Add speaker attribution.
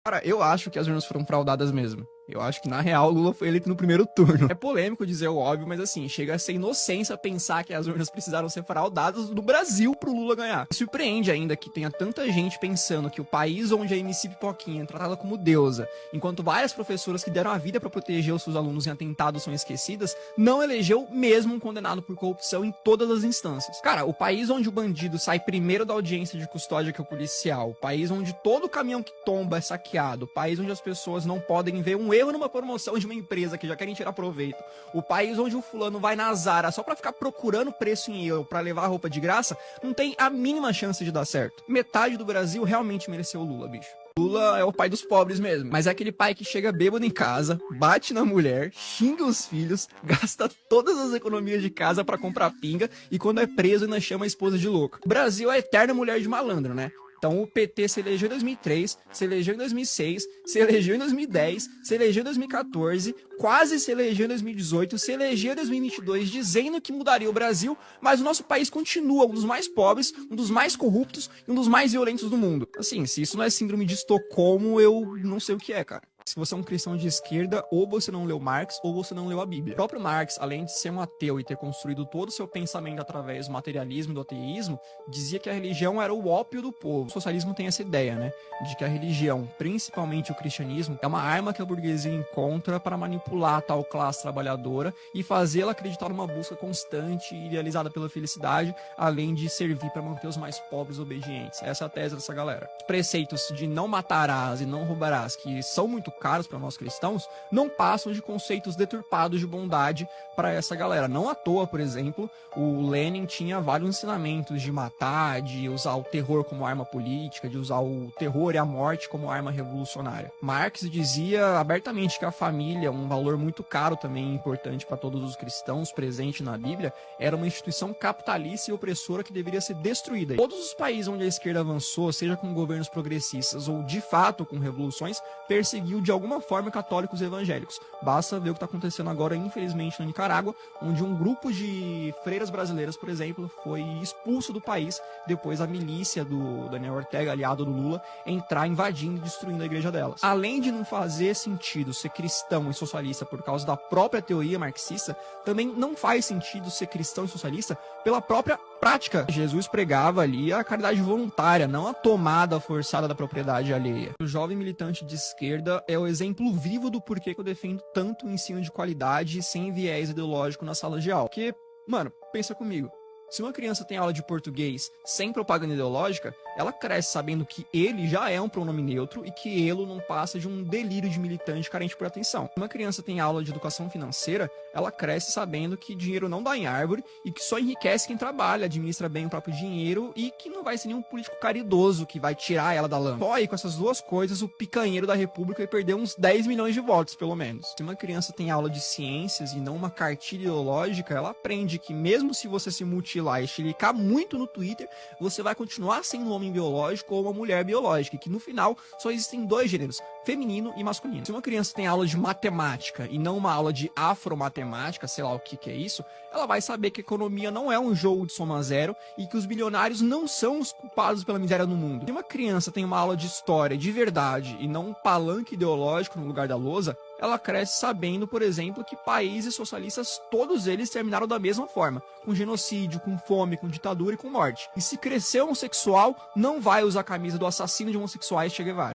Speaker 1: Cara, eu acho que as urnas foram fraudadas mesmo. Eu acho que, na real, o Lula foi eleito no primeiro turno. É polêmico dizer o óbvio, mas assim, chega a ser inocência pensar que as urnas precisaram ser fraudadas no Brasil pro Lula ganhar. Surpreende ainda que tenha tanta gente pensando que o país onde a MC Pipoquinha é tratada como deusa, enquanto várias professoras que deram a vida pra proteger os seus alunos em atentados são esquecidas, não elegeu mesmo um condenado por corrupção em todas as instâncias. Cara, o país onde o bandido sai primeiro da audiência de custódia que é o policial, o país onde todo caminhão que tomba é saqueado, o país onde as pessoas não podem ver um erro numa promoção de uma empresa que já querem tirar proveito, o país onde o fulano vai na Zara só pra ficar procurando preço em euro pra levar a roupa de graça, não tem a mínima chance de dar certo. Metade do Brasil realmente mereceu o Lula, bicho. Lula é o pai dos pobres mesmo, mas é aquele pai que chega bêbado em casa, bate na mulher, xinga os filhos, gasta todas as economias de casa pra comprar pinga e quando é preso ainda chama a esposa de louca. O Brasil é a eterna mulher de malandro, né? Então o PT se elegeu em 2003, se elegeu em 2006, se elegeu em 2010, se elegeu em 2014, quase se elegeu em 2018, se elegeu em 2022 dizendo que mudaria o Brasil, mas o nosso país continua um dos mais pobres, um dos mais corruptos e um dos mais violentos do mundo. Assim, se isso não é síndrome de Estocolmo, eu não sei o que é, cara. Se você é um cristão de esquerda, ou você não leu Marx, ou você não leu a Bíblia. O próprio Marx, além de ser um ateu e ter construído todo o seu pensamento através do materialismo e do ateísmo, dizia que a religião era o ópio do povo. O socialismo tem essa ideia, né? De que a religião, principalmente o cristianismo, é uma arma que a burguesia encontra para manipular a tal classe trabalhadora e fazê-la acreditar numa busca constante e idealizada pela felicidade, além de servir para manter os mais pobres obedientes. Essa é a tese dessa galera. Os preceitos de não matarás e não roubarás, que são muito caros para nós cristãos, não passam de conceitos deturpados de bondade para essa galera. Não à toa, por exemplo, o Lenin tinha vários ensinamentos de matar, de usar o terror como arma política, de usar o terror e a morte como arma revolucionária. Marx dizia abertamente que a família, um valor muito caro também importante para todos os cristãos presente na Bíblia, era uma instituição capitalista e opressora que deveria ser destruída. Todos os países onde a esquerda avançou, seja com governos progressistas ou de fato com revoluções, perseguiu de alguma forma católicos e evangélicos. Basta ver o que está acontecendo agora, infelizmente, na Nicarágua, onde um grupo de freiras brasileiras, por exemplo, foi expulso do país depois a milícia do Daniel Ortega, aliado do Lula, entrar invadindo e destruindo a igreja delas. Além de não fazer sentido ser cristão e socialista por causa da própria teoria marxista, também não faz sentido ser cristão e socialista pela própria prática. Jesus pregava ali a caridade voluntária, não a tomada forçada da propriedade alheia. O jovem militante de esquerda é o exemplo vivo do porquê que eu defendo tanto o ensino de qualidade sem viés ideológico na sala de aula. Porque, mano, pensa comigo. Se uma criança tem aula de português sem propaganda ideológica, ela cresce sabendo que ele já é um pronome neutro e que ele não passa de um delírio de militante carente por atenção. Se uma criança tem aula de educação financeira, ela cresce sabendo que dinheiro não dá em árvore e que só enriquece quem trabalha, administra bem o próprio dinheiro e que não vai ser nenhum político caridoso que vai tirar ela da lama. Só aí com essas duas coisas, o picanheiro da república vai perder uns 10 milhões de votos, pelo menos. Se uma criança tem aula de ciências e não uma cartilha ideológica, ela aprende que mesmo se você se mutilar e chilicar muito no Twitter, você vai continuar sendo um homem biológico ou uma mulher biológica, e que no final só existem dois gêneros, feminino e masculino. Se uma criança tem aula de matemática e não uma aula de afromatemática, sei lá o que é isso, ela vai saber que a economia não é um jogo de soma zero e que os bilionários não são os culpados pela miséria no mundo. Se uma criança tem uma aula de história de verdade e não um palanque ideológico no lugar da lousa, ela cresce sabendo, por exemplo, que países socialistas, todos eles terminaram da mesma forma, com genocídio, com fome, com ditadura e com morte. E se crescer homossexual, não vai usar a camisa do assassino de homossexuais Che Guevara.